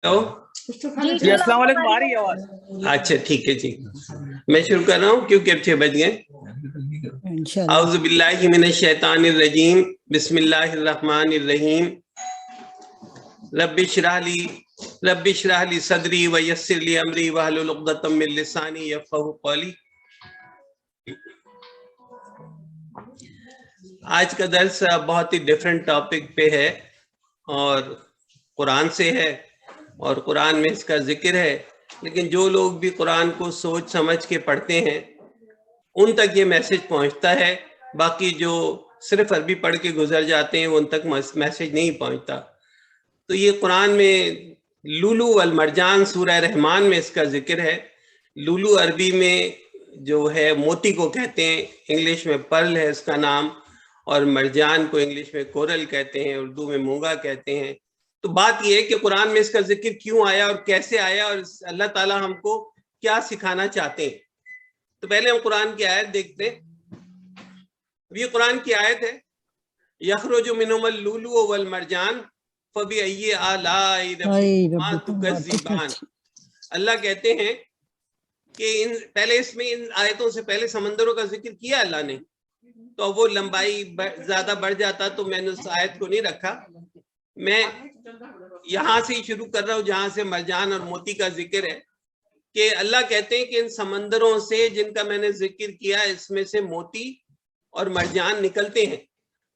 Hello جی السلام علیکم، آ رہی ہے آواز؟ اچھا ٹھیک ہے جی، میں شروع کر رہا ہوں کیونکہ اب 6 بج گئے۔ اعوذ باللہ من الشیطان الرجیم، بسم اللہ الرحمن الرحیم۔ رب اشرح لی صدری ویسر لی امری واحلل عقدۃ من لسانی یفقہوا قولی۔ آج کا درس بہت ہی ڈیفرنٹ ٹاپک پہ ہے اور قرآن سے ہے اور قرآن میں اس کا ذکر ہے، لیکن جو لوگ بھی قرآن کو سوچ سمجھ کے پڑھتے ہیں ان تک یہ میسج پہنچتا ہے، باقی جو صرف عربی پڑھ کے گزر جاتے ہیں ان تک میسج نہیں پہنچتا۔ تو یہ قرآن میں لولو والمرجان سورہ رحمان میں اس کا ذکر ہے۔ لولو عربی میں جو ہے موتی کو کہتے ہیں، انگلش میں پرل ہے اس کا نام، اور مرجان کو انگلش میں کورل کہتے ہیں، اردو میں مونگا کہتے ہیں۔ تو بات یہ ہے کہ قرآن میں اس کا ذکر کیوں آیا اور کیسے آیا اور اللہ تعالیٰ ہم کو کیا سکھانا چاہتے ہیں۔ تو پہلے ہم قرآن کی آیت دیکھتے ہیں۔ یہ قرآن کی آیت ہے، یخرج منہم اللؤلؤ والمرجان فبأی آلاء ربکما تکذبان۔ اللہ کہتے ہیں کہ پہلے اس میں ان آیتوں سے پہلے سمندروں کا ذکر کیا اللہ نے، تو وہ لمبائی زیادہ بڑھ جاتا تو میں نے اس آیت کو نہیں رکھا۔ میں یہاں سے ہی شروع کر رہا ہوں جہاں سے مرجان اور موتی کا ذکر ہے، کہ اللہ کہتے ہیں کہ ان سمندروں سے جن کا میں نے ذکر کیا اس میں سے موتی اور مرجان نکلتے ہیں،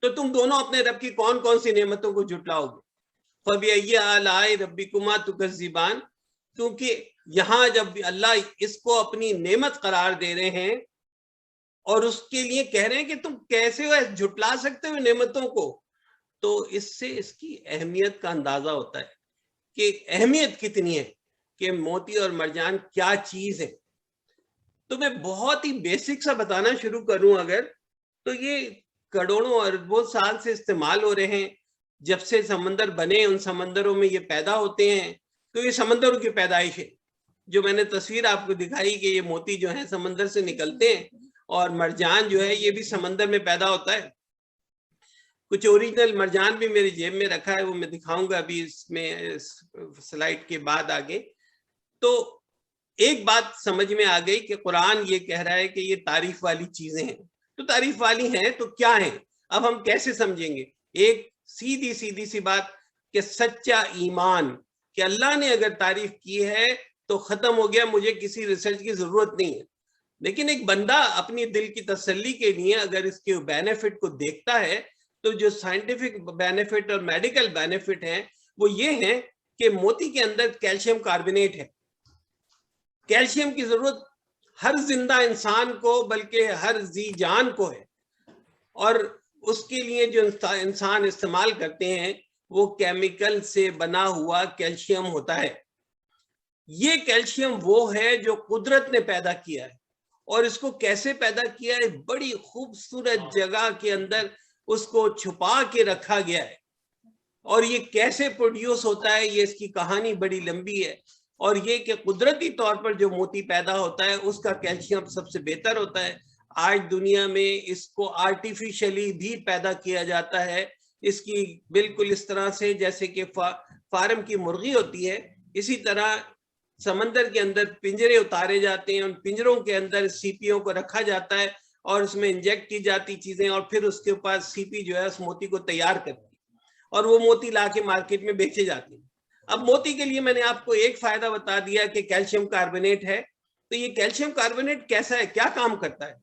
تو تم دونوں اپنے رب کی کون کون سی نعمتوں کو جھٹلاؤ گے۔ فَبِأَيِّ آلَاءِ رَبِّكُمَا تُكَذِّبَانِ، کیونکہ یہاں جب اللہ اس کو اپنی نعمت قرار دے رہے ہیں اور اس کے لیے کہہ رہے ہیں کہ تم کیسے جھٹلا سکتے ہو نعمتوں کو، تو اس سے اس کی اہمیت کا اندازہ ہوتا ہے کہ اہمیت کتنی ہے، کہ موتی اور مرجان کیا چیز ہے۔ تو میں بہت ہی بیسک سا بتانا شروع کروں اگر، تو یہ کروڑوں اربوں سال سے استعمال ہو رہے ہیں۔ جب سے سمندر بنے ان سمندروں میں یہ پیدا ہوتے ہیں، تو یہ سمندروں کی پیدائش ہے۔ جو میں نے تصویر آپ کو دکھائی کہ یہ موتی جو ہیں سمندر سے نکلتے ہیں اور مرجان جو ہے یہ بھی سمندر میں پیدا ہوتا ہے۔ کچھ اوریجنل مرجان بھی میری جیب میں رکھا ہے، وہ میں دکھاؤں گا ابھی اس میں سلائیڈ کے بعد آگے۔ تو ایک بات سمجھ میں آ گئی کہ قرآن یہ کہہ رہا ہے کہ یہ تعریف والی چیزیں ہیں، تو تعریف والی ہیں تو کیا ہیں، اب ہم کیسے سمجھیں گے؟ ایک سیدھی سی بات کہ سچا ایمان، کہ اللہ نے اگر تعریف کی ہے تو ختم ہو گیا، مجھے کسی ریسرچ کی ضرورت نہیں ہے۔ لیکن ایک بندہ اپنی دل کی تسلی کے لیے اگر اس کے بینیفٹ کو دیکھتا ہے، تو جو سائنٹیفک بینیفٹ اور میڈیکل بینیفٹ ہیں وہ یہ ہیں کہ موتی کے اندر کیلشیم کاربونیٹ ہے۔ کیلشیم کی ضرورت ہر زندہ انسان کو بلکہ ہر ذی جان کو ہے، اور اس کے لیے جو انسان استعمال کرتے ہیں وہ کیمیکل سے بنا ہوا کیلشیم ہوتا ہے۔ یہ کیلشیم وہ ہے جو قدرت نے پیدا کیا ہے، اور اس کو کیسے پیدا کیا ہے؟ بڑی خوبصورت جگہ کے اندر اس کو چھپا کے رکھا گیا ہے، اور یہ کیسے پروڈیوس ہوتا ہے یہ اس کی کہانی بڑی لمبی ہے۔ اور یہ کہ قدرتی طور پر جو موتی پیدا ہوتا ہے اس کا کیلشیم سب سے بہتر ہوتا ہے۔ آج دنیا میں اس کو آرٹیفیشلی بھی پیدا کیا جاتا ہے، اس کی بالکل اس طرح سے جیسے کہ فارم کی مرغی ہوتی ہے، اسی طرح سمندر کے اندر پنجرے اتارے جاتے ہیں، ان پنجروں کے اندر سی پیوں کو رکھا جاتا ہے اور اس میں انجیکٹ کی جاتی چیزیں، اور پھر اس کے پاس سی پی جو ہے اس موتی کو تیار کرتی ہے اور وہ موتی لا کے مارکیٹ میں بیچے جاتے ہیں۔ اب موتی کے لیے میں نے آپ کو ایک فائدہ بتا دیا کہ کیلشیم کاربونیٹ ہے، تو یہ کیلشیم کاربونیٹ کیسا ہے، کیا کام کرتا ہے؟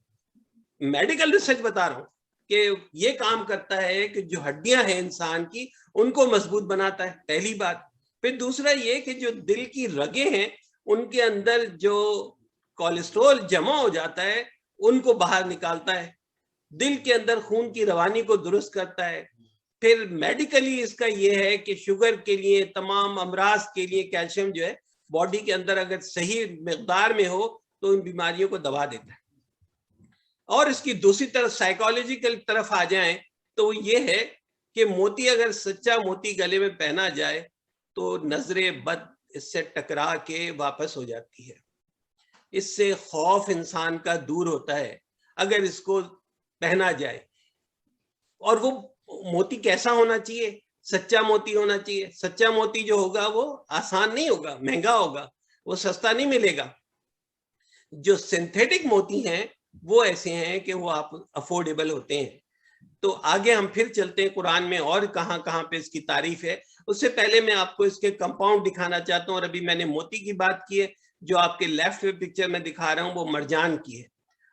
میڈیکل ریسرچ بتا رہا ہوں کہ یہ کام کرتا ہے کہ جو ہڈیاں ہیں انسان کی ان کو مضبوط بناتا ہے، پہلی بات۔ پھر دوسرا یہ کہ جو دل کی رگیں ہیں ان کے اندر جو کولیسٹرول جمع ہو جاتا ہے ان کو باہر نکالتا ہے، دل کے اندر خون کی روانی کو درست کرتا ہے۔ پھر میڈیکلی اس کا یہ ہے کہ شوگر کے لیے، تمام امراض کے لیے کیلشیم جو ہے باڈی کے اندر اگر صحیح مقدار میں ہو تو ان بیماریوں کو دبا دیتا ہے۔ اور اس کی دوسری طرف سائیکالوجیکل طرف آ جائیں تو وہ یہ ہے کہ موتی اگر سچا موتی گلے میں پہنا جائے تو نظر بد اس سے ٹکرا کے واپس ہو جاتی ہے، اس سے خوف انسان کا دور ہوتا ہے اگر اس کو پہنا جائے۔ اور وہ موتی کیسا ہونا چاہیے؟ سچا موتی ہونا چاہیے. سچا موتی جو ہوگا وہ آسان نہیں ہوگا, مہنگا ہوگا, وہ سستا نہیں ملے گا. جو سنتھیٹک موتی ہیں وہ ایسے ہیں کہ وہ آپ افورڈیبل ہوتے ہیں. تو آگے ہم پھر چلتے ہیں قرآن میں اور کہاں کہاں پہ اس کی تعریف ہے. اس سے پہلے میں آپ کو اس کے کمپاؤنڈ دکھانا چاہتا ہوں, اور ابھی میں نے موتی کی بات کی ہے. جو آپ کے لیفٹ میں پکچر میں دکھا رہا ہوں وہ مرجان کی ہے.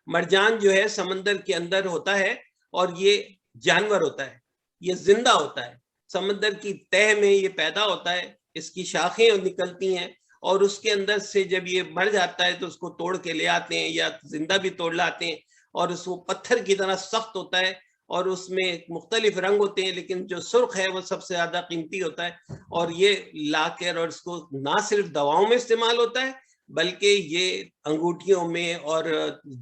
مرجان جو ہے سمندر کے اندر ہوتا ہے, اور یہ جانور ہوتا ہے, یہ زندہ ہوتا ہے, سمندر کی تہ میں یہ پیدا ہوتا ہے, اس کی شاخیں نکلتی ہیں, اور اس کے اندر سے جب یہ مر جاتا ہے تو اس کو توڑ کے لے آتے ہیں, یا زندہ بھی توڑ لاتے ہیں, اور اس کو پتھر کی طرح سخت ہوتا ہے, اور اس میں مختلف رنگ ہوتے ہیں, لیکن جو سرخ ہے وہ سب سے زیادہ قیمتی ہوتا ہے. اور یہ لا کر, اور اس کو نہ صرف دواؤں میں استعمال ہوتا ہے بلکہ یہ انگوٹھیوں میں اور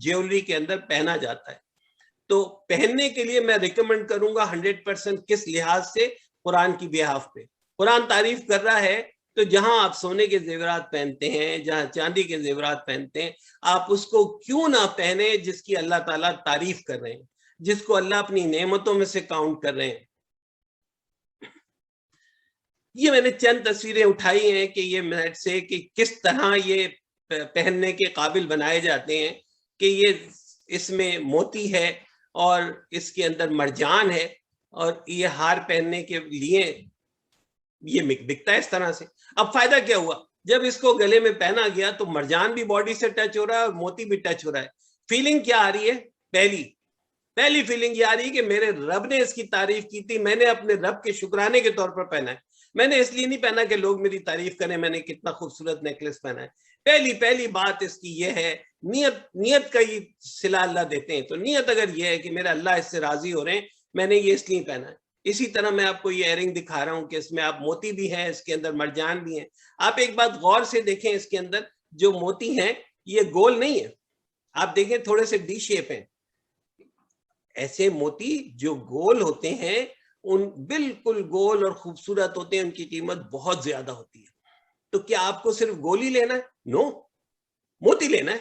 جیولری کے اندر پہنا جاتا ہے. تو پہننے کے لیے میں ریکمینڈ کروں گا 100% کس لحاظ سے, قرآن کی بیہاف پہ. قرآن تعریف کر رہا ہے تو جہاں آپ سونے کے زیورات پہنتے ہیں, جہاں چاندی کے زیورات پہنتے ہیں, آپ اس کو کیوں نہ پہنے جس کی اللہ تعالیٰ تعریف کر رہے ہیں, جس کو اللہ اپنی نعمتوں میں سے کاؤنٹ کر رہے ہیں. یہ میں نے چند تصویریں اٹھائی ہیں کہ یہ منٹ سے کہ کس طرح یہ پہننے کے قابل بنائے جاتے ہیں, کہ یہ اس میں موتی ہے اور اس کے اندر مرجان ہے, اور یہ ہار پہننے کے لیے یہ بکتا ہے اس طرح سے. اب فائدہ کیا ہوا, جب اس کو گلے میں پہنا گیا تو مرجان بھی باڈی سے ٹچ ہو رہا ہے اور موتی بھی ٹچ ہو رہا ہے. فیلنگ کیا آ رہی ہے؟ پہلی فیلنگ یہ آ رہی ہے کہ میرے رب نے اس کی تعریف کی تھی, میں نے اپنے رب کے شکرانے کے طور پر پہنا ہے. میں نے اس لیے نہیں پہنا کہ لوگ میری تعریف کریں میں نے کتنا خوبصورت نیکلس پہنا ہے. پہلی بات اس کی یہ ہے, نیت کا یہ صلہ اللہ دیتے ہیں. تو نیت اگر یہ ہے کہ میرا اللہ اس سے راضی ہو رہے ہیں, میں نے یہ اس لیے پہنا ہے. اسی طرح میں آپ کو یہ ایئرنگ دکھا رہا ہوں کہ اس میں آپ موتی بھی ہیں, اس کے اندر مرجان بھی ہیں. آپ ایک بات غور سے دیکھیں, اس کے اندر جو موتی ہیں یہ گول نہیں ہے, آپ دیکھیں تھوڑے سے ڈی شیپ ہیں. ایسے موتی جو گول ہوتے ہیں ان بالکل گول اور خوبصورت ہوتے ہیں, ان کی قیمت بہت زیادہ ہوتی ہے. تو کیا آپ کو صرف گول ہی لینا ہے؟ نو, موتی لینا ہے.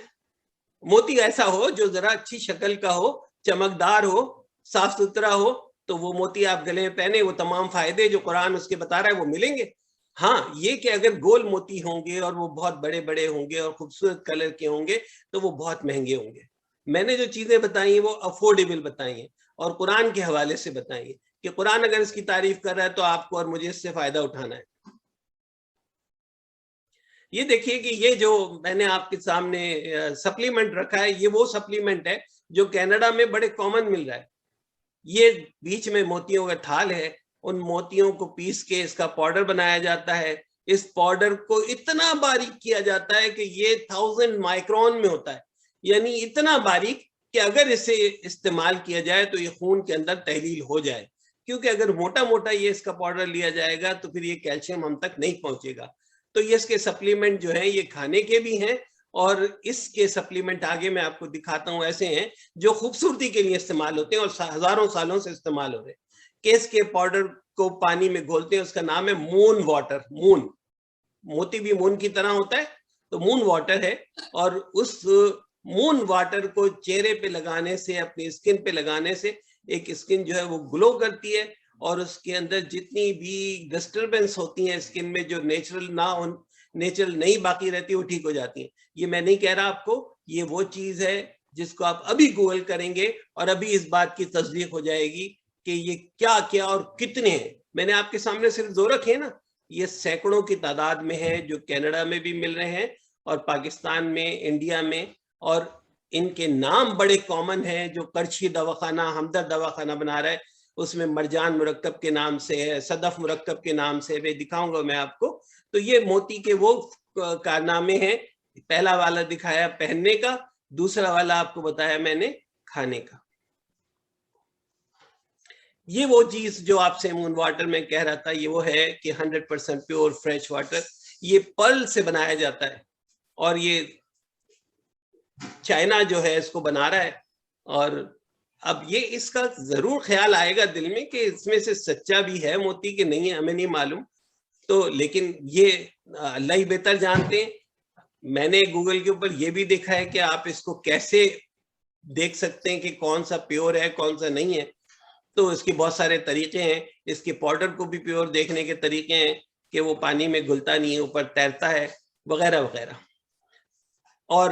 موتی ایسا ہو جو ذرا اچھی شکل کا ہو, چمکدار ہو, صاف ستھرا ہو, تو وہ موتی آپ گلے میں پہنے, وہ تمام فائدے جو قرآن اس کے بتا رہا ہے وہ ملیں گے. ہاں یہ کہ اگر گول موتی ہوں گے اور وہ بہت بڑے بڑے ہوں گے اور خوبصورت کلر کے ہوں گے تو وہ بہت مہنگے ہوں گے. میں نے جو چیزیں بتائی ہیں وہ افورڈیبل بتائی ہیں, اور قرآن کے حوالے سے بتائی ہیں کہ قرآن اگر اس کی تعریف کر رہا ہے تو آپ کو اور مجھے اس سے فائدہ اٹھانا ہے. یہ دیکھیے کہ یہ جو میں نے آپ کے سامنے سپلیمنٹ رکھا ہے, یہ وہ سپلیمنٹ ہے جو کینیڈا میں بڑے کامن مل رہا ہے. یہ بیچ میں موتیوں کا تھال ہے, ان موتیوں کو پیس کے اس کا پاؤڈر بنایا جاتا ہے. اس پاؤڈر کو اتنا باریک کیا جاتا ہے کہ یہ 1000 مائکرون میں ہوتا ہے, یعنی اتنا باریک کہ اگر اسے استعمال کیا جائے تو یہ خون کے اندر تحلیل ہو جائے. کیونکہ اگر موٹا موٹا یہ اس کا پاؤڈر لیا جائے گا تو پھر یہ کیلشیم ہم تک نہیں پہنچے گا. تو یہ اس کے سپلیمنٹ جو ہیں یہ کھانے کے بھی ہیں, اور اس کے سپلیمنٹ آگے میں آپ کو دکھاتا ہوں ایسے ہیں جو خوبصورتی کے لیے استعمال ہوتے ہیں اور ہزاروں سالوں سے استعمال ہو رہے ہیں. کیس کے پاؤڈر کو پانی میں گھولتے ہیں, اس کا نام ہے مون واٹر. مون, موتی بھی مون کی طرح ہوتا ہے تو مون واٹر ہے, اور اس مون واٹر کو چہرے پہ لگانے سے, اپنی اسکن پہ لگانے سے ایک اسکن جو ہے وہ گلو کرتی ہے, اور اس کے اندر جتنی بھی ڈسٹربنس ہوتی ہیں اسکن میں جو نیچرل نہیں باقی رہتی وہ ٹھیک ہو جاتی ہیں. یہ میں نہیں کہہ رہا آپ کو, یہ وہ چیز ہے جس کو آپ ابھی گوگل کریں گے اور ابھی اس بات کی تصدیق ہو جائے گی کہ یہ کیا کیا اور کتنے ہیں. میں نے آپ کے سامنے صرف دو رکھے نا, یہ سینکڑوں کی تعداد میں ہے جو کینیڈا میں بھی مل رہے ہیں اور پاکستان میں, انڈیا میں, اور ان کے نام بڑے کامن ہیں. جو کرچھی دواخانہ, ہمدرد دواخانہ بنا رہا ہے اس میں مرجان مرکب کے نام سے ہے, صدف مرکب کے نام سے ہے, دکھاؤں گا میں آپ کو. تو یہ موتی کے وہ کارنامے ہیں. پہلا والا دکھایا پہننے کا, دوسرا والا آپ کو بتایا میں نے کھانے کا. یہ وہ چیز جو آپ سے مون واٹر میں کہہ رہا تھا, یہ وہ ہے کہ 100% پیور فریش واٹر. یہ پرل سے بنایا جاتا ہے, اور یہ چائنا جو ہے اس کو بنا رہا ہے. اور اب یہ اس کا ضرور خیال آئے گا دل میں کہ اس میں سے سچا بھی ہے موتی کہ نہیں ہے, ہمیں نہیں معلوم. تو لیکن یہ اللہ ہی بہتر جانتے ہیں. میں نے گوگل کے اوپر یہ بھی دیکھا ہے کہ آپ اس کو کیسے دیکھ سکتے ہیں کہ کون سا پیور ہے کون سا نہیں ہے. تو اس کے بہت سارے طریقے ہیں. اس کے پاؤڈر کو بھی پیور دیکھنے کے طریقے ہیں کہ وہ پانی میں گھلتا نہیں ہے, اوپر تیرتا ہے, وغیرہ وغیرہ. اور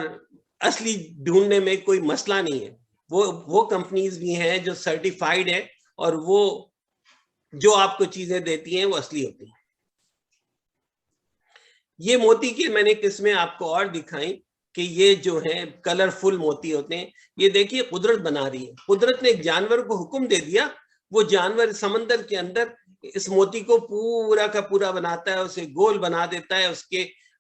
اصلی ڈھونڈنے میں کوئی مسئلہ نہیں ہے. وہ کمپنیز بھی ہیں جو سرٹیفائیڈ ہے, اور وہ جو آپ کو چیزیں دیتی ہیں وہ اصلی ہوتی ہیں. یہ موتی کی میں نے قسمیں آپ کو اور دکھائیں کہ یہ جو ہیں کلرفل موتی ہوتے ہیں. یہ دیکھیے قدرت بنا رہی ہے. قدرت نے ایک جانور کو حکم دے دیا, وہ جانور سمندر کے اندر اس موتی کو پورا کا پورا بناتا ہے, اسے گول بنا دیتا ہے.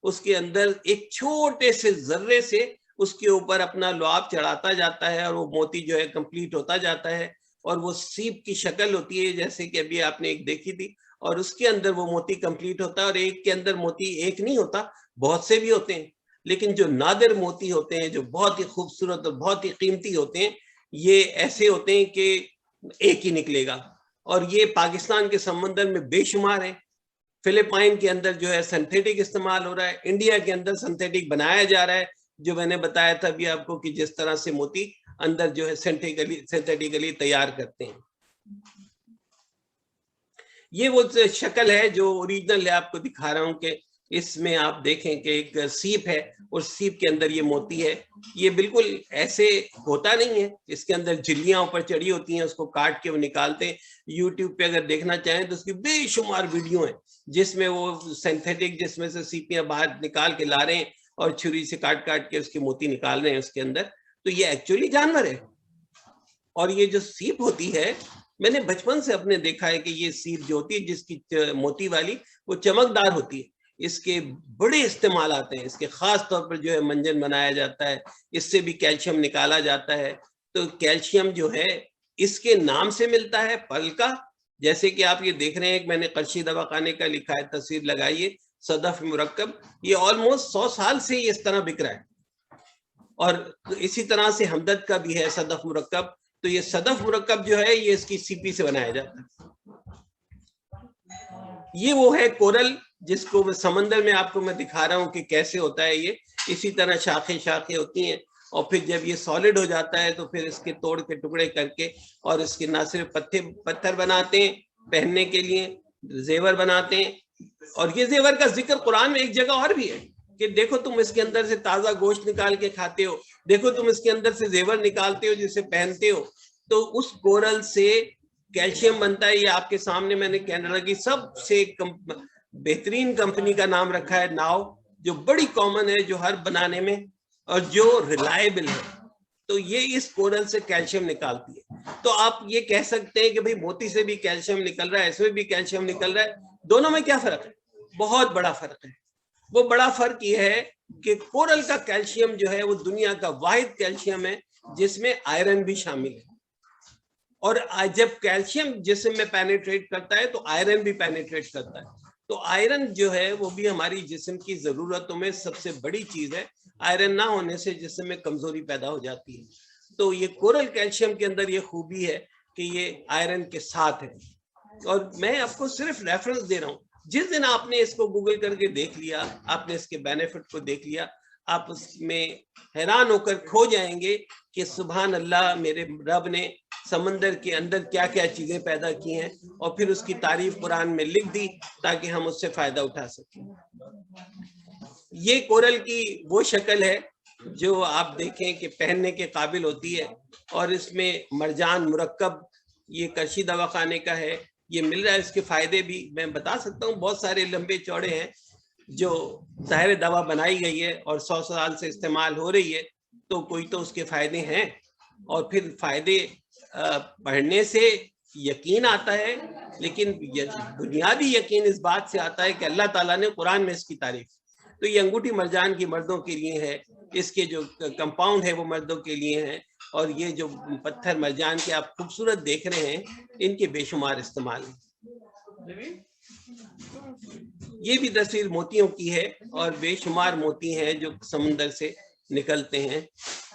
اس کے اندر ایک چھوٹے سے ذرے سے اس کے اوپر اپنا لعاب چڑھاتا جاتا ہے, اور وہ موتی جو ہے کمپلیٹ ہوتا جاتا ہے. اور وہ سیپ کی شکل ہوتی ہے جیسے کہ ابھی آپ نے ایک دیکھی تھی, اور اس کے اندر وہ موتی کمپلیٹ ہوتا ہے. اور ایک کے اندر موتی ایک نہیں ہوتا, بہت سے بھی ہوتے ہیں. لیکن جو نادر موتی ہوتے ہیں, جو بہت ہی خوبصورت اور بہت ہی قیمتی ہوتے ہیں, یہ ایسے ہوتے ہیں کہ ایک ہی نکلے گا. اور یہ پاکستان کے سمندر میں بے شمار ہیں. فلپائن کے اندر جو ہے سنتھیٹک استعمال ہو رہا ہے, انڈیا کے اندر سنتھیٹک بنایا جا رہا ہے, جو میں نے بتایا تھا ابھی آپ کو کہ جس طرح سے موتی اندر جو ہے سنتھیٹیکلی تیار کرتے ہیں. یہ وہ شکل ہے جو اوریجنل ہے, آپ کو دکھا رہا ہوں کہ اس میں آپ دیکھیں کہ ایک سیپ ہے, اور سیپ کے اندر یہ موتی ہے. یہ بالکل ایسے ہوتا نہیں ہے, اس کے اندر جھلیاں اوپر چڑھی ہوتی ہیں, اس کو کاٹ کے وہ نکالتے ہیں. یوٹیوب پہ اگر دیکھنا چاہیں تو اس کی بے شمار ویڈیو ہیں جس میں وہ سینتھیٹک جس میں سے سیپیاں باہر نکال کے لا رہے ہیں, اور چھری سے کاٹ کاٹ کے اس کی موتی نکال رہے ہیں اس کے اندر. تو یہ ایکچولی جانور ہے. اور یہ جو سیپ ہوتی ہے, میں نے بچپن سے اپنے دیکھا ہے کہ یہ سیپ جو ہوتی ہے جس کی موتی والی, وہ چمکدار ہوتی ہے. اس کے بڑے استعمالات ہیں. اس کے خاص طور پر جو ہے منجن بنایا جاتا ہے, اس سے بھی کیلشیم نکالا جاتا ہے. تو کیلشیم جو ہے اس کے نام سے ملتا ہے, پل کا. جیسے کہ آپ یہ دیکھ رہے ہیں, میں نے قرشی دوا خانے کا لکھا ہے, تصویر لگائیے, صدف مرکب. یہ آلموسٹ 100 سال سے یہ اس طرح بک رہا ہے. اور اسی طرح سے ہمدرد کا بھی ہے صدف مرکب. تو یہ صدف مرکب جو ہے یہ اس کی سی پی سے بنایا جاتا ہے. یہ وہ ہے کورل, جس کو میں سمندر میں آپ کو میں دکھا رہا ہوں کہ کیسے ہوتا ہے یہ. اسی طرح شاخیں ہوتی ہیں, اور پھر جب یہ سالڈ ہو جاتا ہے تو پھر اس کے توڑ کے ٹکڑے کر کے, اور اس کے نہ صرف پتھر بناتے ہیں پہننے کے لیے, زیور بناتے ہیں. اور یہ زیور کا ذکر قرآن میں ایک جگہ اور بھی ہے کہ دیکھو تم اس کے اندر سے تازہ گوشت نکال کے کھاتے ہو, دیکھو تم اس کے اندر سے زیور نکالتے ہو جسے پہنتے ہو. تو اس کورل سے کیلشیم بنتا ہے. یہ آپ کے سامنے میں نے کینیڈا کی سب سے بہترین کمپنی کا نام رکھا ہے, ناؤ, جو بڑی کامن ہے, جو ہر بنانے میں, اور جو ریلائبل ہے. تو یہ اس کورل سے کیلشیم نکالتی ہے. تو آپ یہ کہہ سکتے ہیں کہ بھئی موتی سے بھی کیلشیم نکل رہا ہے, اس میں بھی کیلشیم نکل رہا ہے. دونوں میں کیا فرق ہے؟ بہت بڑا فرق ہے. وہ بڑا فرق یہ ہے کہ کورل کا کیلشیم جو ہے وہ دنیا کا واحد کیلشیم ہے جس میں آئرن بھی شامل ہے. اور جب کیلشیم جسم میں پینیٹریٹ کرتا ہے تو آئرن بھی پینیٹریٹ کرتا ہے. تو آئرن جو ہے وہ بھی ہماری جسم کی ضرورتوں میں سب سے بڑی چیز ہے. آئرن نہ ہونے سے جسم میں کمزوری پیدا ہو جاتی ہے. تو یہ کورل کیلشیم کے اندر یہ خوبی ہے کہ یہ آئرن کے ساتھ ہے. اور میں آپ کو صرف ریفرنس دے رہا ہوں. جس دن آپ نے اس کو گوگل کر کے دیکھ لیا, آپ نے اس کے بینیفٹ کو دیکھ لیا, آپ اس میں حیران ہو کر کھو جائیں گے کہ سبحان اللہ, میرے رب نے سمندر کے اندر کیا کیا چیزیں پیدا کی ہیں, اور پھر اس کی تعریف قرآن میں لکھ دی تاکہ ہم اس سے فائدہ اٹھا سکیں. یہ کورل کی وہ شکل ہے جو آپ دیکھیں کہ پہننے کے قابل ہوتی ہے. اور اس میں مرجان مرکب, یہ کرشی دوا خانے کا ہے, یہ مل رہا ہے. اس کے فائدے بھی میں بتا سکتا ہوں, بہت سارے لمبے چوڑے ہیں. جو ظاہر دوا بنائی گئی ہے اور 100 سال سے استعمال ہو رہی ہے, تو کوئی تو اس کے فائدے ہیں. اور پھر فائدے پڑھنے سے یقین آتا ہے, لیکن بنیادی یقین اس بات سے آتا ہے کہ اللہ تعالیٰ نے قرآن میں اس کی تعریف. تو یہ انگوٹھی مرجان کی مردوں کے لیے ہے, اس کے جو کمپاؤنڈ ہے وہ مردوں کے لیے ہیں, اور یہ جو پتھر مرجان کے آپ خوبصورت دیکھ رہے ہیں ان کے بے شمار استعمال ہیں. یہ بھی تصویر موتیوں کی ہے, اور بے شمار موتی ہیں جو سمندر سے نکلتے ہیں,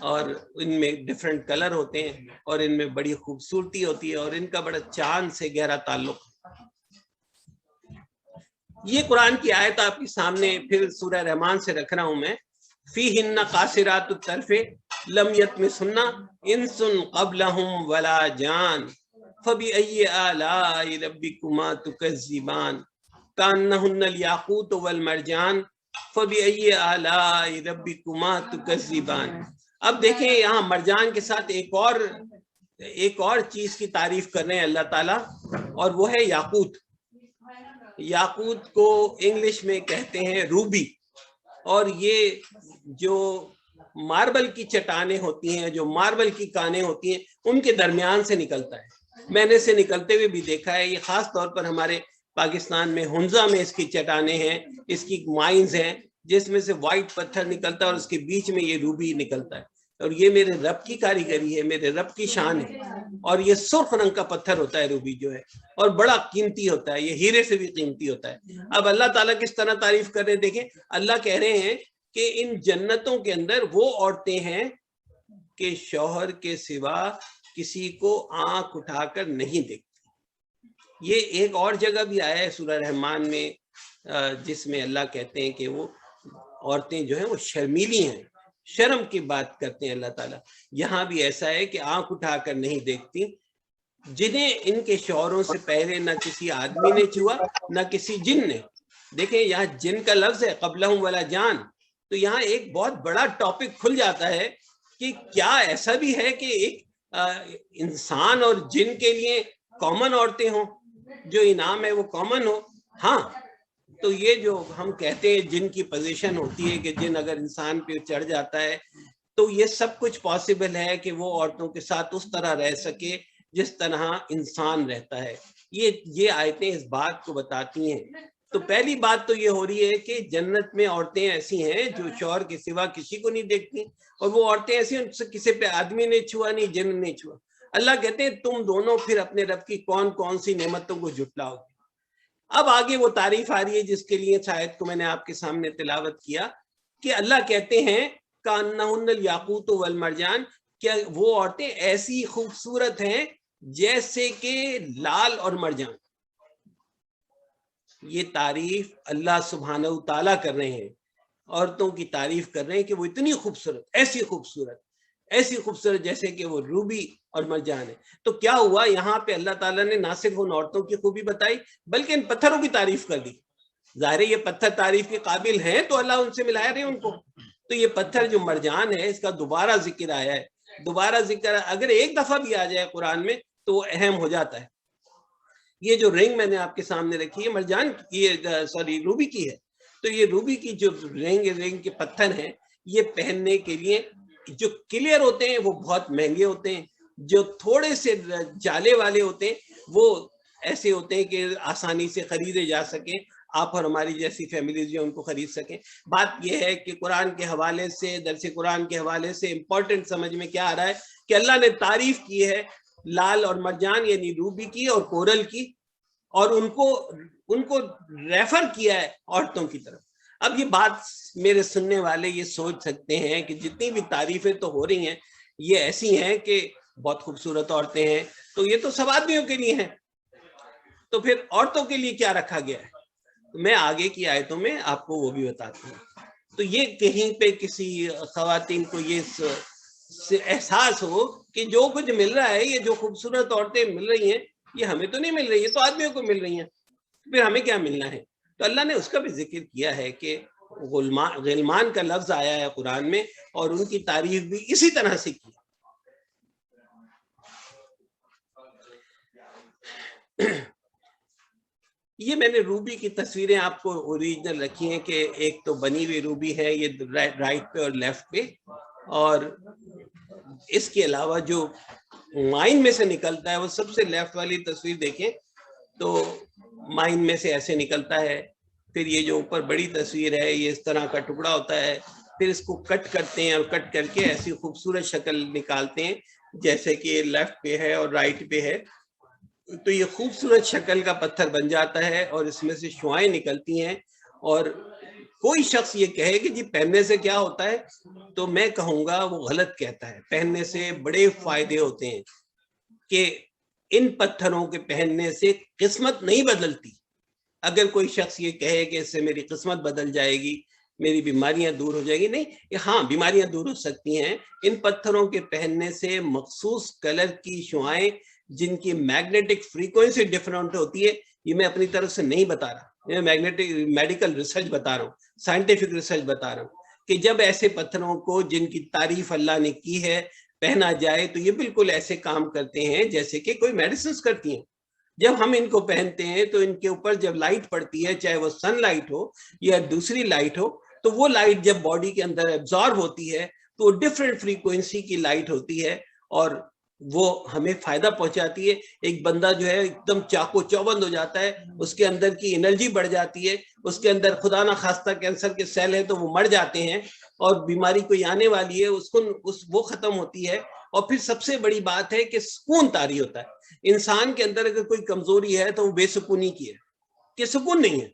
اور ان میں ڈیفرنٹ کلر ہوتے ہیں, اور ان میں بڑی خوبصورتی ہوتی ہے, اور ان کا بڑا چاند سے گہرا تعلق. یہ قرآن کی آیت آپ کے سامنے پھر سورہ رحمان سے رکھ رہا ہوں میں. فیہن قاصرات الطرف لم یطمثہن انس قبلہم ولا جان. فبأي آلاء ربكما تكذبان كأنهن الياقوت والمرجان فبأي آلاء ربكما تكذبان. اب دیکھیں یہاں مرجان کے ساتھ ایک اور چیز کی تعریف کر رہے ہیں اللہ تعالیٰ، اور وہ ہے یاقوت. یاقوت کو انگلش میں کہتے ہیں روبی، اور یہ جو ماربل کی چٹانیں ہوتی ہیں، جو ماربل کی کانیں ہوتی ہیں، ان کے درمیان سے نکلتا ہے. میں نے اسے نکلتے ہوئے بھی دیکھا ہے. یہ خاص طور پر ہمارے پاکستان میں ہنزا میں اس کی چٹانیں ہیں، اس کی مائنز ہیں جس میں سے وائٹ پتھر نکلتا ہے اور اس کے بیچ میں یہ روبی نکلتا ہے. اور یہ میرے رب کی کاریگری ہے، میرے رب کی شان ہے. اور یہ سرخ رنگ کا پتھر ہوتا ہے روبی جو ہے، اور بڑا قیمتی ہوتا ہے، یہ ہیرے سے بھی قیمتی ہوتا ہے. اب اللہ تعالیٰ کس طرح تعریف کر رہے ہیں دیکھیں. اللہ کہہ رہے ہیں کہ ان جنتوں کے اندر وہ عورتیں ہیں کہ شوہر کے سوا کسی کو آنکھ اٹھا کر نہیں دیکھتی. یہ ایک اور جگہ بھی آیا ہے سورہ رحمان میں، جس میں اللہ کہتے ہیں کہ وہ عورتیں جو ہیں وہ شرمیلی ہیں، شرم کی بات کرتے ہیں اللہ تعالیٰ. یہاں بھی ایسا ہے کہ آنکھ اٹھا کر نہیں دیکھتی، جنہیں ان کے شوہروں سے پہلے نہ کسی آدمی نے چھوا نہ کسی جن نے. دیکھیں یہاں جن کا لفظ ہے قبلہم ولا جان، تو یہاں ایک بہت بڑا ٹاپک کھل جاتا ہے کہ کیا ایسا بھی ہے کہ ایک انسان اور جن کے لیے کامن عورتیں ہوں، جو انعام ہے وہ کامن ہو. ہاں، تو یہ جو ہم کہتے ہیں جن کی پوزیشن ہوتی ہے کہ جن اگر انسان پہ چڑھ جاتا ہے تو یہ سب کچھ پاسبل ہے کہ وہ عورتوں کے ساتھ اس طرح رہ سکے جس طرح انسان رہتا ہے. یہ آیتیں اس بات کو بتاتی ہیں. تو پہلی بات تو یہ ہو رہی ہے کہ جنت میں عورتیں ایسی ہیں جو شوہر کے سوا کسی کو نہیں دیکھتی، اور وہ عورتیں ایسی ہیں کسی پہ آدمی نے چھوا نہیں، جن نے چھوا. اللہ کہتے ہیں تم دونوں پھر اپنے رب کی کون کون سی نعمتوں کو جھٹلاؤ گے. اب آگے وہ تعریف آ رہی ہے جس کے لیے شاید کو میں نے آپ کے سامنے تلاوت کیا، کہ اللہ کہتے ہیں کأنہن الیاقوت والمرجان، کیا وہ عورتیں ایسی خوبصورت ہیں جیسے کہ لال اور مرجان. یہ تعریف اللہ سبحانہ تعالیٰ کر رہے ہیں، عورتوں کی تعریف کر رہے ہیں کہ وہ اتنی خوبصورت، ایسی خوبصورت جیسے کہ وہ روبی اور مرجان ہے. تو کیا ہوا یہاں پہ اللہ تعالیٰ نے نہ صرف ان عورتوں کی خوبی بتائی بلکہ ان پتھروں کی تعریف کر دی. ظاہر ہے یہ پتھر تعریف کے قابل ہیں تو اللہ ان سے ملا رہے ہیں ان کو. تو یہ پتھر جو مرجان ہے اس کا دوبارہ ذکر آیا ہے. دوبارہ ذکر اگر ایک دفعہ بھی آ جائے قرآن میں تو وہ اہم ہو جاتا ہے. یہ جو رنگ میں نے آپ کے سامنے رکھی ہے مرجان کی، روبی کی ہے. تو یہ روبی کی جو رنگ کے پتھر ہیں یہ پہننے کے لیے جو کلیئر ہوتے ہیں وہ بہت مہنگے ہوتے ہیں، جو تھوڑے سے جالے والے ہوتے ہیں وہ ایسے ہوتے ہیں کہ آسانی سے خریدے جا سکیں، آپ اور ہماری جیسی فیملیز جو ان کو خرید سکیں. بات یہ ہے کہ قرآن کے حوالے سے، درس قرآن کے حوالے سے امپورٹنٹ سمجھ میں کیا آ رہا ہے کہ اللہ نے تعریف کی ہے لال اور مرجان یعنی روبی کی اور کورل کی، اور ان کو ریفر کیا ہے عورتوں کی طرف. اب یہ بات میرے سننے والے یہ سوچ سکتے ہیں کہ جتنی بھی تعریفیں تو ہو رہی ہیں یہ ایسی ہیں کہ بہت خوبصورت عورتیں ہیں، تو یہ تو سب آدمیوں کے لیے ہیں، تو پھر عورتوں کے لیے کیا رکھا گیا ہے؟ میں آگے کی آیتوں میں آپ کو وہ بھی بتاتا ہوں. تو یہ کہیں پہ کسی خواتین کو یہ احساس ہو کہ جو کچھ مل رہا ہے، یہ جو خوبصورت عورتیں مل رہی ہیں یہ ہمیں تو نہیں مل رہی ہے، تو آدمیوں کو مل رہی ہیں، پھر ہمیں کیا ملنا ہے. تو اللہ نے اس کا بھی ذکر کیا ہے کہ غلمان کا لفظ آیا ہے قرآن میں، اور ان کی تعریف بھی اسی طرح سے کی. یہ میں نے روبی کی تصویریں آپ کو اوریجنل رکھی ہیں کہ ایک تو بنی ہوئی روبی ہے یہ رائٹ پہ اور لیفٹ پہ، اور اس کے علاوہ جو مائن میں سے نکلتا ہے وہ سب سے لیفٹ والی تصویر دیکھیں تو مائن میں سے ایسے نکلتا ہے. پھر یہ جو اوپر بڑی تصویر ہے یہ اس طرح کا ٹکڑا ہوتا ہے، پھر اس کو کٹ کرتے ہیں اور کٹ کر کے ایسی خوبصورت شکل نکالتے ہیں جیسے کہ لیفٹ پہ ہے اور رائٹ پہ ہے. تو یہ خوبصورت شکل کا پتھر بن جاتا ہے اور اس میں سے شعائیں نکلتی ہیں. اور کوئی شخص یہ کہے کہ جی پہننے سے کیا ہوتا ہے، تو میں کہوں گا وہ غلط کہتا ہے. پہننے سے بڑے فائدے ہوتے ہیں کہ ان پتھروں کے پہننے سے قسمت نہیں بدلتی. اگر کوئی شخص یہ کہے کہ اس سے میری قسمت بدل جائے گی، میری بیماریاں دور ہو جائے گی، نہیں، ہاں بیماریاں دور ہو سکتی ہیں. ان پتھروں کے پہننے سے مخصوص کلر کی شعائیں جن کی میگنیٹک فریکوینسی ڈفرینٹ ہوتی ہے. یہ میں اپنی طرف سے نہیں بتا رہا, میں میگنیٹک میڈیکل ریسرچ بتا رہا ہوں, سائنٹیفک ریسرچ بتا رہا ہوں کہ جب ایسے پتھروں کو جن کی تعریف اللہ نے کی ہے پہنا جائے تو یہ بالکل ایسے کام کرتے ہیں جیسے کہ کوئی میڈیسنز کرتی ہیں. جب ہم ان کو پہنتے ہیں تو ان کے اوپر جب لائٹ پڑتی ہے, چاہے وہ سن لائٹ ہو یا دوسری لائٹ ہو, تو وہ لائٹ جب باڈی کے اندر ایبزارب ہوتی ہے تو وہ ڈفرینٹ فریکوینسی کی لائٹ ہوتی ہے اور وہ ہمیں فائدہ پہنچاتی ہے. ایک بندہ جو ہے ایک دم چاقو چوبند ہو جاتا ہے, اس کے اندر کی انرجی بڑھ جاتی ہے, اس کے اندر خدا نہ خواستہ کینسر کے سیل ہے تو وہ مر جاتے ہیں, اور بیماری کوئی آنے والی ہے اس کو وہ ختم ہوتی ہے. اور پھر سب سے بڑی بات ہے کہ سکون طاری ہوتا ہے. انسان کے اندر اگر کوئی کمزوری ہے تو وہ بے سکونی کی ہے, کہ سکون نہیں ہے.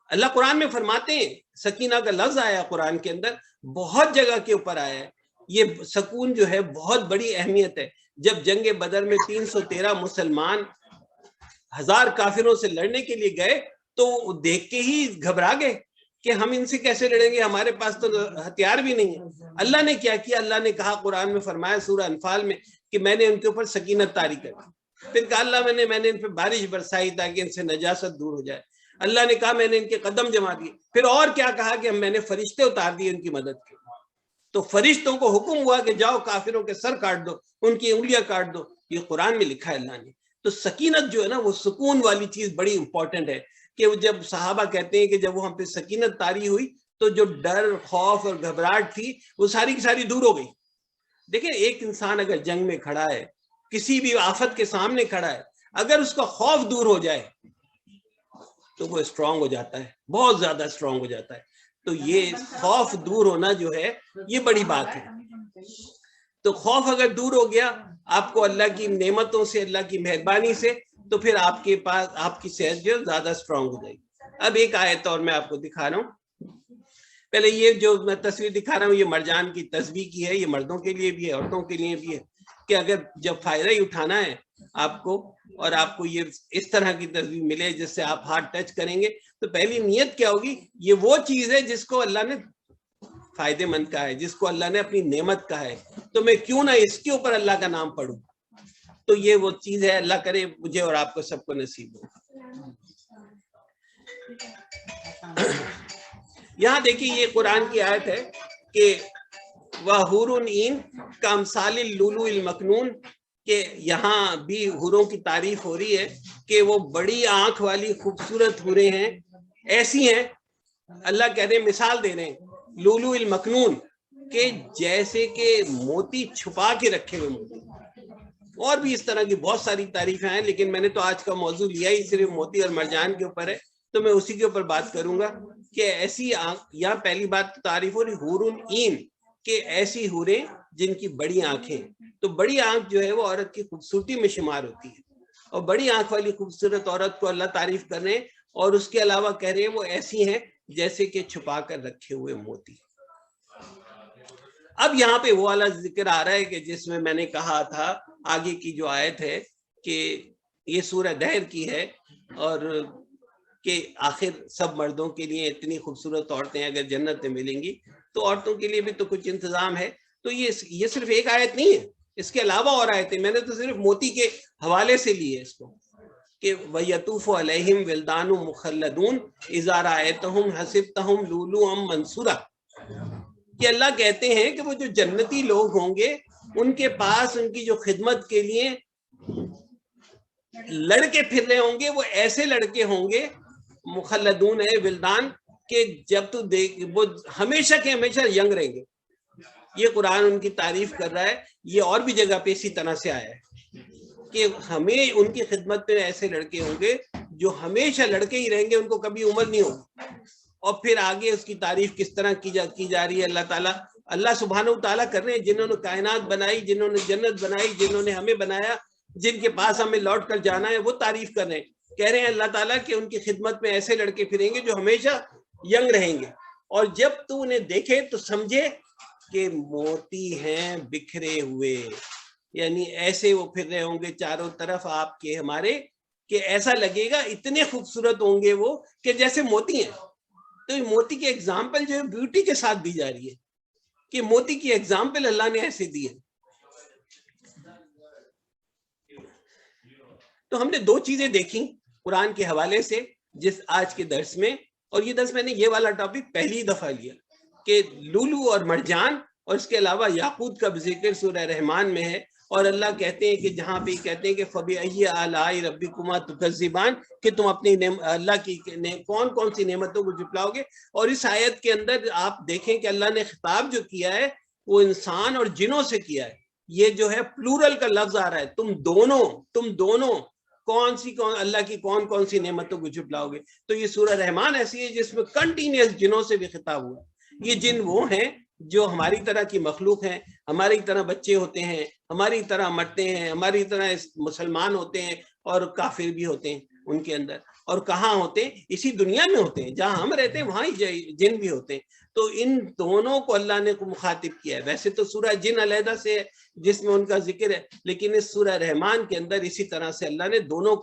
اللہ قرآن میں فرماتے ہیں, سکینہ کا لفظ آیا قرآن کے اندر, بہت جگہ کے اوپر آیا ہے. یہ سکون جو ہے بہت بڑی اہمیت ہے. جب جنگ بدر میں 313 مسلمان 1000 کافروں سے لڑنے کے لیے گئے تو دیکھ کے ہی گھبرا گئے کہ ہم ان سے کیسے لڑیں گے, ہمارے پاس تو ہتھیار بھی نہیں ہے. اللہ نے کیا کیا, اللہ نے کہا قرآن میں فرمایا سورہ انفال میں کہ میں نے ان کے اوپر سکینت طاری کر دی. پھر کہا اللہ میں نے ان پہ بارش برسائی تاکہ ان سے نجاست دور ہو جائے. اللہ نے کہا میں نے ان کے قدم جما دیے. پھر اور کیا کہا کہ میں نے فرشتے اتار دیے ان کی مدد کے. تو فرشتوں کو حکم ہوا کہ جاؤ کافروں کے سر کاٹ دو, ان کی انگلیاں کاٹ دو. یہ قرآن میں لکھا ہے اللہ نے. تو سکینت جو ہے نا وہ سکون والی چیز بڑی امپورٹنٹ ہے, کہ جب صحابہ کہتے ہیں کہ جب وہ ہم پہ سکینت طاری ہوئی تو جو ڈر, خوف اور گھبراہٹ تھی وہ ساری کی ساری دور ہو گئی. دیکھیں ایک انسان اگر جنگ میں کھڑا ہے, کسی بھی آفت کے سامنے کھڑا ہے, اگر اس کا خوف دور ہو جائے تو وہ اسٹرانگ ہو جاتا ہے, بہت زیادہ اسٹرانگ ہو جاتا ہے. تو یہ خوف دور ہونا جو ہے یہ بڑی بات ہے. تو خوف اگر دور ہو گیا آپ کو اللہ کی نعمتوں سے, اللہ کی مہربانی سے, تو پھر آپ کے پاس آپ کی صحت جو زیادہ اسٹرانگ ہو جائے گی. اب ایک آیت اور میں آپ کو دکھا رہا ہوں. پہلے یہ جو میں تصویر دکھا رہا ہوں یہ مرجان کی تسبیح کی ہے, یہ مردوں کے لیے بھی ہے عورتوں کے لیے بھی ہے, کہ اگر جب فائدہ ہی اٹھانا ہے آپ کو اور آپ کو یہ اس طرح کی تصویر ملے جس سے آپ ہاتھ ٹچ کریں گے, تو پہلی نیت کیا ہوگی, یہ وہ چیز ہے جس کو اللہ نے فائدے مند کہا ہے, جس کو اللہ نے اپنی نعمت کہا ہے, تو میں کیوں نہ اس کے اوپر اللہ کا نام پڑھوں. تو یہ وہ چیز ہے, اللہ کرے مجھے اور آپ کو سب کو نصیب ہو. یہاں دیکھیے یہ قرآن کی آیت ہے کہ وَحُورٌ عِین کَأَمْثَالِ اللُّؤْلُؤِ الْمَكْنُونِ, کہ یہاں بھی حوروں کی تعریف ہو رہی ہے کہ وہ بڑی آنکھ والی خوبصورت حوریں ہیں, ایسی ہیں. اللہ کہہ رہے ہیں, مثال دے رہے ہیں لولو المکنون, کہ جیسے کہ موتی چھپا کے رکھے ہوئے موتی. اور بھی اس طرح کی بہت ساری تعریفیں ہیں, لیکن میں نے تو آج کا موضوع لیا ہی صرف موتی اور مرجان کے اوپر ہے, تو میں اسی کے اوپر بات کروں گا. کہ ایسی آنکھ, یہاں پہلی بات تعریف ہو رہی حورٌ عین, کہ ایسی حوریں جن کی بڑی آنکھیں. تو بڑی آنکھ جو ہے وہ عورت کی خوبصورتی میں شمار ہوتی ہے, اور بڑی آنکھ والی خوبصورت عورت کو اللہ تعریف کر رہے ہیں, اور اس کے علاوہ کہہ رہے ہیں وہ ایسی ہیں جیسے کہ چھپا کر رکھے ہوئے موتی. اب یہاں پہ وہ والا ذکر آ رہا ہے کہ جس میں میں نے کہا تھا آگے کی جو آیت ہے کہ یہ سورہ دہر کی ہے, اور کہ آخر سب مردوں کے لیے اتنی خوبصورت عورتیں اگر جنت میں ملیں گی تو عورتوں کے لیے بھی تو کچھ انتظام ہے. تو یہ صرف ایک آیت نہیں ہے, اس کے علاوہ اور آیتیں, میں نے تو صرف موتی کے حوالے سے لی ہے اس کو, کہ وَيَطُوفُ عَلَيْهِمْ وِلْدَانٌ مُخَلَّدُونَ إِذَا رَأَيْتَهُمْ حَسِبْتَهُمْ لُؤْلُؤًا مَنْثُورًا, کہ اللہ کہتے ہیں کہ وہ جو جنتی لوگ ہوں گے ان کے پاس ان کی جو خدمت کے لیے لڑکے پھر رہے ہوں گے, وہ ایسے لڑکے ہوں گے, مخلدون ہے ولدان, کہ جب تو دیکھ وہ ہمیشہ کے ہمیشہ ینگ رہیں گے. یہ قرآن ان کی تعریف کر رہا ہے. یہ اور بھی جگہ پہ اسی طرح سے آیا ہے کہ ہمیں ان کی خدمت میں ایسے لڑکے ہوں گے جو ہمیشہ لڑکے ہی رہیں گے, ان کو کبھی عمر نہیں ہوگی. اور پھر آگے اس کی تعریف کس طرح کی جا رہی ہے. اللہ تعالیٰ, اللہ سبحانہ و تعالیٰ کر رہے ہیں, جنہوں نے کائنات بنائی, جنہوں نے جنت بنائی, جنہوں نے ہمیں بنایا, جن کے پاس ہمیں لوٹ کر جانا ہے, وہ تعریف کر رہے ہیں. کہہ رہے ہیں اللہ تعالیٰ کہ ان کی خدمت میں ایسے لڑکے پھریں گے جو ہمیشہ ینگ رہیں گے, اور جب تو انہیں دیکھے تو سمجھے کہ موتی ہیں بکھرے ہوئے, یعنی ایسے وہ پھر رہے ہوں گے چاروں طرف آپ کے ہمارے, کہ ایسا لگے گا اتنے خوبصورت ہوں گے وہ کہ جیسے موتی ہیں. تو یہ موتی کی ایگزامپل جو ہے بیوٹی کے ساتھ دی جا رہی ہے, کہ موتی کی ایگزامپل اللہ نے ایسے دی ہے. تو ہم نے دو چیزیں دیکھی قرآن کے حوالے سے جس آج کے درس میں، اور یہ درس میں نے یہ والا ٹاپک پہلی دفعہ لیا کہ لولو اور مرجان اور اس کے علاوہ یاقوت کا ذکر سورہ رحمان میں ہے، اور اللہ کہتے ہیں کہ جہاں پہ کہتے ہیں کہ فَبِأَيِّ آلَاءِ رَبِّكُمَا تُكَذِّبَانِ، کہ تم اپنی اللہ کی کون کون سی نعمتوں کو جھٹلاؤ گے. اور اس آیت کے اندر آپ دیکھیں کہ اللہ نے خطاب جو کیا ہے وہ انسان اور جنوں سے کیا ہے. یہ جو ہے پلورل کا لفظ آ رہا ہے، تم دونوں کون اللہ کی کون سی نعمتوں کو جھٹلاؤ گے. تو یہ سورہ رحمان ایسی ہے جس میں کنٹینیوس جنوں سے بھی خطاب ہوا. یہ جن وہ ہیں جو ہماری طرح کی مخلوق ہیں، ہماری طرح بچے ہوتے ہیں، ہماری طرح مرتے ہیں، ہماری طرح مسلمان ہوتے ہیں اور کافر بھی ہوتے ہیں ان کے اندر. اور کہاں ہوتے ہیں؟ اسی دنیا میں ہوتے ہیں، جہاں ہم رہتے ہیں وہاں ہی جن بھی ہوتے ہیں. تو ان دونوں کو اللہ نے مخاطب کیا ہے. ویسے تو سورہ جن علیحدہ سے ہے جس میں ان کا ذکر ہے، لیکن اس سورہ رحمان کے اندر اسی طرح سے اللہ نے دونوں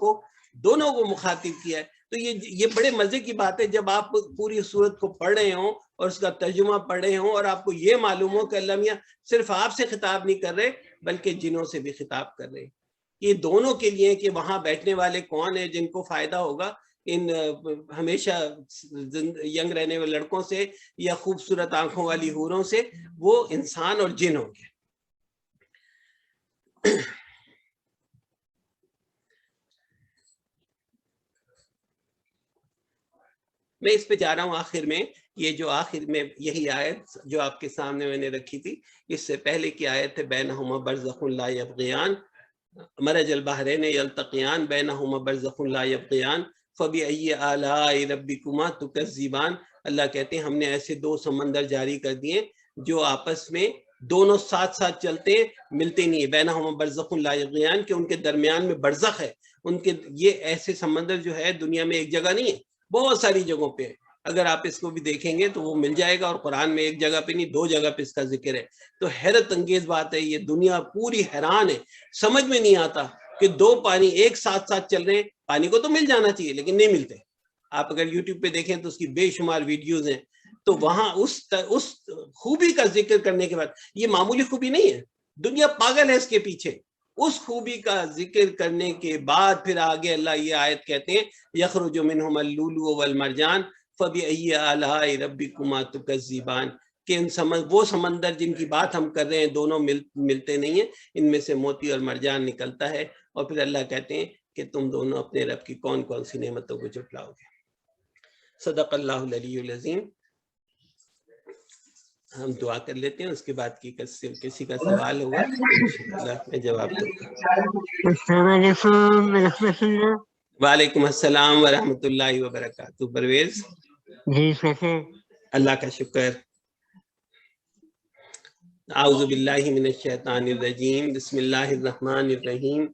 کو مخاطب کیا ہے. تو یہ بڑے مزے کی بات ہے جب آپ پوری سورت کو پڑھ رہے ہوں اور اس کا ترجمہ پڑھ رہے ہوں اور آپ کو یہ معلوم ہو کہ اللہ میاں صرف آپ سے خطاب نہیں کر رہے بلکہ جنوں سے بھی خطاب کر رہے. یہ دونوں کے لیے کہ وہاں بیٹھنے والے کون ہیں جن کو فائدہ ہوگا ان ہمیشہ ینگ رہنے والے لڑکوں سے یا خوبصورت آنکھوں والی حوروں سے، وہ انسان اور جن ہوں گے. میں اس پہ جا رہا ہوں آخر میں. یہ جو آخر میں یہی آیت جو آپ کے سامنے میں نے رکھی تھی، اس سے پہلے کی آیت ہے بینہما برزخ لا یبغیان مرج البحرین یلتقیان بینہما برزخ لا یبغیان فبأی آلاء ربکما تکذبان. اللہ کہتے ہیں ہم نے ایسے دو سمندر جاری کر دیے جو آپس میں دونوں ساتھ ساتھ چلتے ہیں، ملتے نہیں ہیں. بینہما برزخ لا یبغیان کہ ان کے درمیان میں برزخ ہے. ان کے یہ ایسے سمندر جو ہے دنیا میں ایک جگہ نہیں ہے، بہت ساری جگہوں پہ. اگر آپ اس کو بھی دیکھیں گے تو وہ مل جائے گا، اور قرآن میں ایک جگہ پہ نہیں دو جگہ پہ اس کا ذکر ہے. تو حیرت انگیز بات ہے، یہ دنیا پوری حیران ہے. سمجھ میں نہیں آتا کہ دو پانی ایک ساتھ چل رہے ہیں. پانی کو تو مل جانا چاہیے لیکن نہیں ملتے. آپ اگر یوٹیوب پہ دیکھیں تو اس کی بے شمار ویڈیوز ہیں. تو وہاں اس خوبی کا ذکر کرنے کے بعد، یہ معمولی خوبی نہیں ہے، دنیا پاگل ہے اس کے پیچھے. اس خوبی کا ذکر کرنے کے بعد پھر آگے اللہ یہ آیت کہتے ہیں یخرج منہما اللؤلؤ والمرجان فبأی آلاء ربکما تکذبان، کہ وہ سمندر جن کی بات ہم کر رہے ہیں دونوں ملتے نہیں ہیں، ان میں سے موتی اور مرجان نکلتا ہے. اور پھر اللہ کہتے ہیں کہ تم دونوں اپنے رب کی کون سی نعمتوں کو جھٹلاؤ گے. صدق اللہ العلی العظیم. ہم دعا کر لیتے ہیں، اس کے بعد کسی کا سوال ہوگا انشاءاللہ میں جواب دوں گا. السلام علیکم ورحمۃ اللہ. وعلیکم السلام ورحمۃ اللہ وبرکاتہ. پرویز جی کیسے؟ اللہ کا شکر. اعوذ باللہ من الشیطان الرجیم، بسم اللہ الرحمن الرحیم.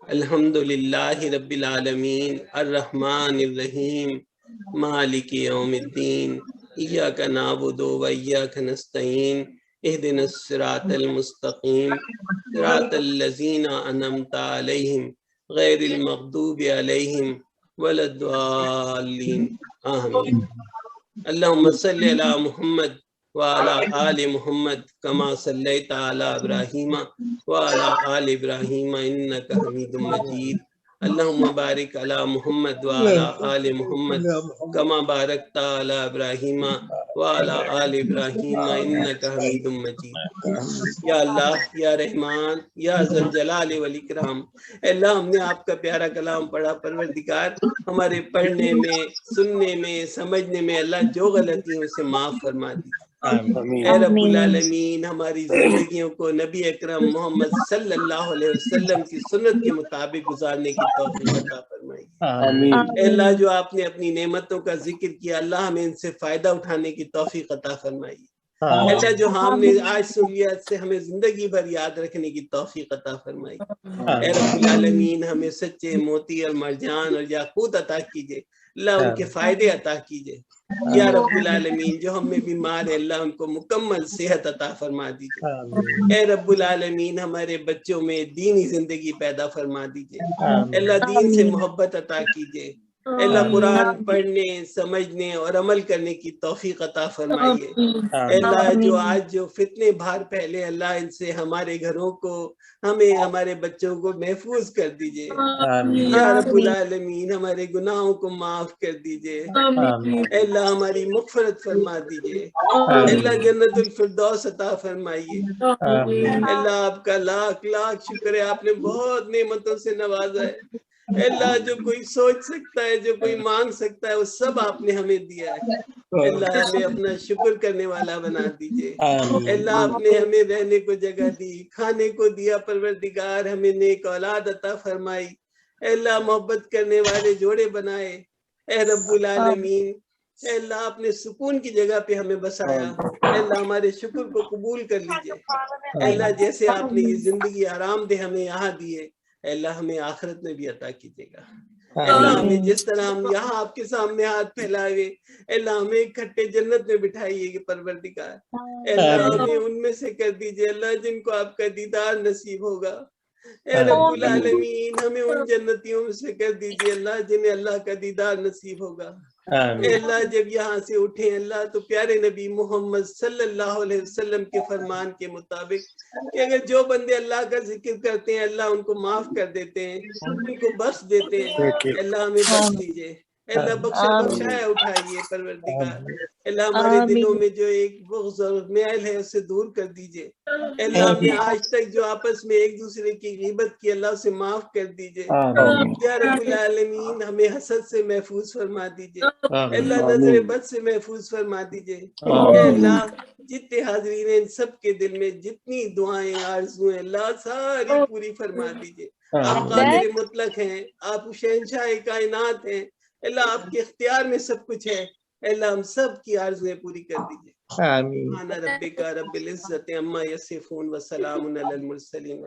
الحمد للہ رب العالمین الرحمن الرحیم مالک یوم الدین ایاک نعبد و ایاک نستعین اہدنا الصراط المستقیم صراط الذین انعمت علیہم غیر المغضوب علیہم ولا الضالین آمین. اللہم صلی علی محمد وعلی آل محمد کما صلیت علی ابراہیم وعلی آل ابراہیم انک حمید مجید. اللہم بارک علی محمد وعلی آل محمد کما بارکت علی ابراہیم وعلی آل ابراہیم انک حمید مجید. یا اللہ، یا رحمان، یا ذا الجلال والاکرام، اللہ ہم نے آپ کا پیارا کلام پڑھا، پروردگار ہمارے پڑھنے میں، سننے میں، سمجھنے میں اللہ جو غلطی ہیں اسے معاف فرما دی. اے رب العالمین ہماری زندگیوں کو نبی اکرم محمد صلی اللہ علیہ وسلم کی سنت کے مطابق گزارنے کی توفیق عطا فرمائی. اے اللہ جو آپ نے اپنی نعمتوں کا ذکر کیا، اللہ ہمیں ان سے فائدہ اٹھانے کی توفیق عطا فرمائی. اے اللہ جو ہم نے آج سنیا سے ہمیں زندگی بھر یاد رکھنے کی توفیق عطا فرمائی. اے رب العالمین ہمیں سچے موتی اور مرجان اور یاقوت عطا کیجئے، اللہ ان کے فائدے عطا کیجئے. یا رب العالمین جو ہم میں بیمار ہے اللہ ان کو مکمل صحت عطا فرما دیجئے. اے رب العالمین ہمارے بچوں میں دینی زندگی پیدا فرما دیجئے. اللہ دین سے محبت عطا کیجئے، اللہ قرآن پڑھنے سمجھنے اور عمل کرنے کی توفیق عطا فرمائیے۔ اللہ جو آج جو فتنے بھار پھیلے اللہ ان سے ہمارے گھروں کو ہمیں ہمارے بچوں کو محفوظ کر دیجئے یا رب العالمین، ہمارے گناہوں کو معاف کر دیجئے اللہ، ہماری مغفرت فرما دیجئے اللہ، جنت الفردوس عطا فرمائیے اللہ۔ آپ کا لاکھ لاکھ شکر ہے، آپ نے بہت نعمتوں سے نوازا ہے اللہ، جو کوئی سوچ سکتا ہے جو کوئی مانگ سکتا ہے وہ سب آپ نے ہمیں دیا ہے اللہ، ہمیں اپنا شکر کرنے والا بنا دیجئے اللہ۔ آپ نے ہمیں رہنے کو جگہ دی، کھانے کو دیا پروردگار، ہمیں نیک اولاد عطا فرمائی اللہ، محبت کرنے والے جوڑے بنائے اے رب العالمین اے اللہ، آپ نے سکون کی جگہ پہ ہمیں بسایا اے اللہ، ہمارے شکر کو قبول کر لیجئے اے اللہ۔ جیسے آپ نے یہ زندگی آرام دہ ہمیں یہاں دیے اے اللہ، ہمیں آخرت میں بھی عطا کیجیے گا اے اللہ۔ ہمیں جس طرح ہم یہاں آپ کے سامنے ہاتھ پھیلائے اے اللہ، ہمیں اکٹھے جنت میں بٹھائیے گا پروردگار اے اللہ، ہمیں ان میں سے کر دیجئے اللہ جن کو آپ کا دیدار نصیب ہوگا اے رب العالمین۔ ہمیں ان جنتیوں میں سے کر دیجئے اللہ جنہیں اللہ کا دیدار نصیب ہوگا اے اللہ۔ جب یہاں سے اٹھیں اللہ تو پیارے نبی محمد صلی اللہ علیہ وسلم کے فرمان کے مطابق کہ اگر جو بندے اللہ کا ذکر کرتے ہیں اللہ ان کو معاف کر دیتے ہیں، ان کو بخش دیتے ہیں اللہ، ہمیں بخش دیجئے اللہ، بخشایا اٹھائیے پروردگار اللہ۔ ہمارے دلوں میں جو ایک بغض اور میل ہے اسے دور کر دیجئے اللہ۔ ہم نے آج تک جو آپس میں ایک دوسرے کی غیبت کی اللہ اسے معاف کر دیجئے یا رب العالمین۔ ہمیں حسد سے محفوظ فرما دیجئے اللہ، نظر بد سے محفوظ فرما دیجئے اے اللہ۔ جتنے حاضرین ہیں ان سب کے دل میں جتنی دعائیں آرزویں اللہ ساری پوری فرما دیجئے۔ آپ قادر مطلق ہیں، آپ شہنشاہ کائنات ہیں اللہ، آپ کے اختیار میں سب کچھ ہے اللہ، ہم سب کی آرزویں پوری کر دیجئے۔ سبحان ربک رب العزت عما یصفون وسلام علی المرسلین۔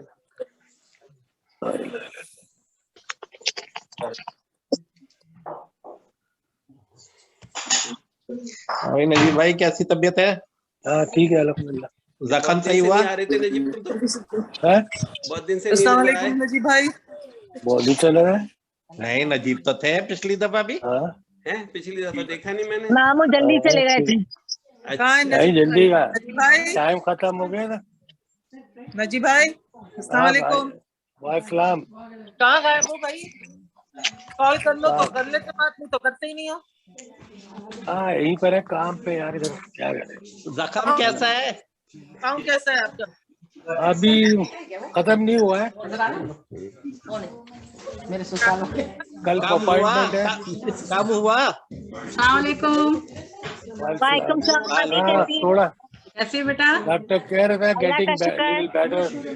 نجیب بھائی کیسی طبیعت ہے؟ ہاں ٹھیک ہے الحمدللہ۔ زخم صحیح ہوا؟ آ رہے تھے نجیب تم تو بہت دن سے السلام نہیں علیکم نجیب بھائی۔ بولی چل رہا ہے؟ نہیں نجیب تو تھے پچھلی دفعہ بھی۔ ہیں پچھلی دفعہ دیکھا نہیں میں نے۔ ماموں جلدی چلے گئے تھے۔ نہیں جلدی کا ٹائم ختم ہو گیا نا۔ نجیب بھائی السلام علیکم۔ وعلیکم السلام۔ کہاں غائب ہو بھائی؟ کال کر لو تو کر لیتے، بات نہیں تو کرتے ہی نہیں ہو۔ ہاں یہیں پر ہے کام پہ یار، ادھر کیا کریں۔ زخم کیسا ہے؟ کام کیسا ہے آپ کا؟ ابھی ختم نہیں ہوا ہے، کل اپائنٹمنٹ ہے۔ کب ہوا؟ السلام علیکم۔ وعلیکم السلام۔ تھوڑا کیسے بیٹا؟ ڈاکٹر کہہ رہے ہیں گیٹنگ بیٹر۔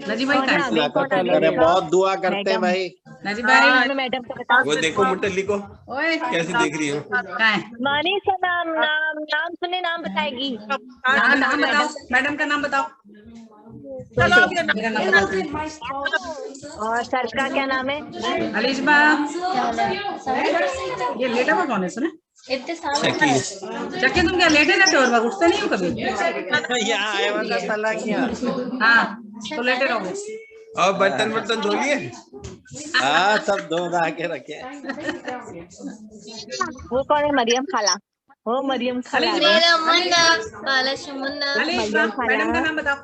نجیب بھائی ارے بہت دعا کرتے ہیں بھائی۔ نجیب بھائی میڈم کو بتاؤ۔ وہ دیکھو مٹلی کو اوئے کیسے دیکھ رہی ہو۔ کہاں ہے؟ مانی کا نام سنے نام بتائے گی۔ نام بتاؤ، میڈم کا نام بتاؤ۔ میرا نام بتاؤ۔ اور سر کا کیا نام ہے؟ علیش با۔ یہ لیٹا ہوا کون ہے سنے؟ چکی تم کیا لیٹے رہتے ہو اور اٹھتے نہیں ہو کبھی؟ یہاں آئے والا صلاح کیا؟ ہاں تو لیٹے رہو۔ اور برتن دھو لیے؟ ہاں سب دھو دھا کے رکھے۔ وہ کون ہے؟ مریم خالہ۔ وہ مریم خالہ۔ میڈم کا نام بتاؤ،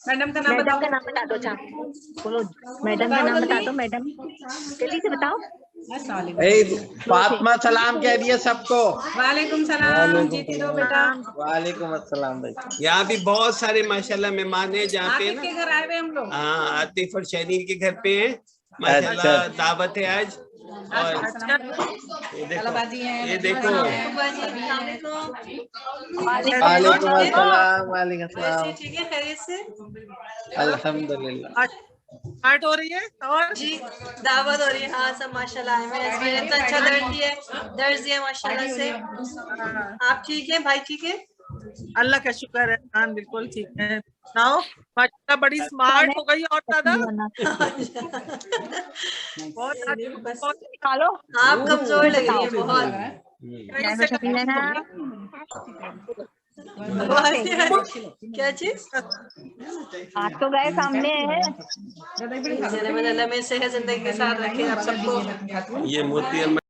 میڈم کا نام بتاؤ۔ میڈم کا نام بتا دو۔ بولو میڈم کا نام بتا دو۔ میڈم جلدی سے بتاؤ۔ فاطمہ سلام کہہ دیے سب کو۔ وعلیکم السلام۔ جیتی دو بیٹا۔ وعلیکم السلام بھائی۔ یہاں بھی بہت سارے ماشاءاللہ مہمان ہیں جہاں پہ عاطف کے گھر آئے ہوئے ہم لوگ۔ ہاں عاطف اور شہنیر کے گھر پہ ہیں ماشاءاللہ، دعوت ہے آج۔ اور یہ دیکھو وعلیکم السلام۔ وعلیکم السلام۔ ٹھیک ہے خیریت سے؟ الحمدللہ۔ آرٹ ہو رہی ہے اور جی دعوت ہو رہی ہے۔ ہاں سب ماشاءاللہ ہے، اتنا اچھا درس دیا ماشاءاللہ سے۔ آپ ٹھیک ہیں بھائی؟ ٹھیک ہے اللہ کا شکر ہے۔ ہاں بالکل ٹھیک ہے۔ سناؤ ماشاءاللہ بڑی اسمارٹ ہو گئی اور زیادہ بہت نکالو۔ آپ کمزور لگ رہی ہیں بہت۔ کیا چیز؟ آپ تو گئے سامنے ہے۔ اللہ میں صحت زندگی کے ساتھ رکھے آپ سب کو۔ یہ موتی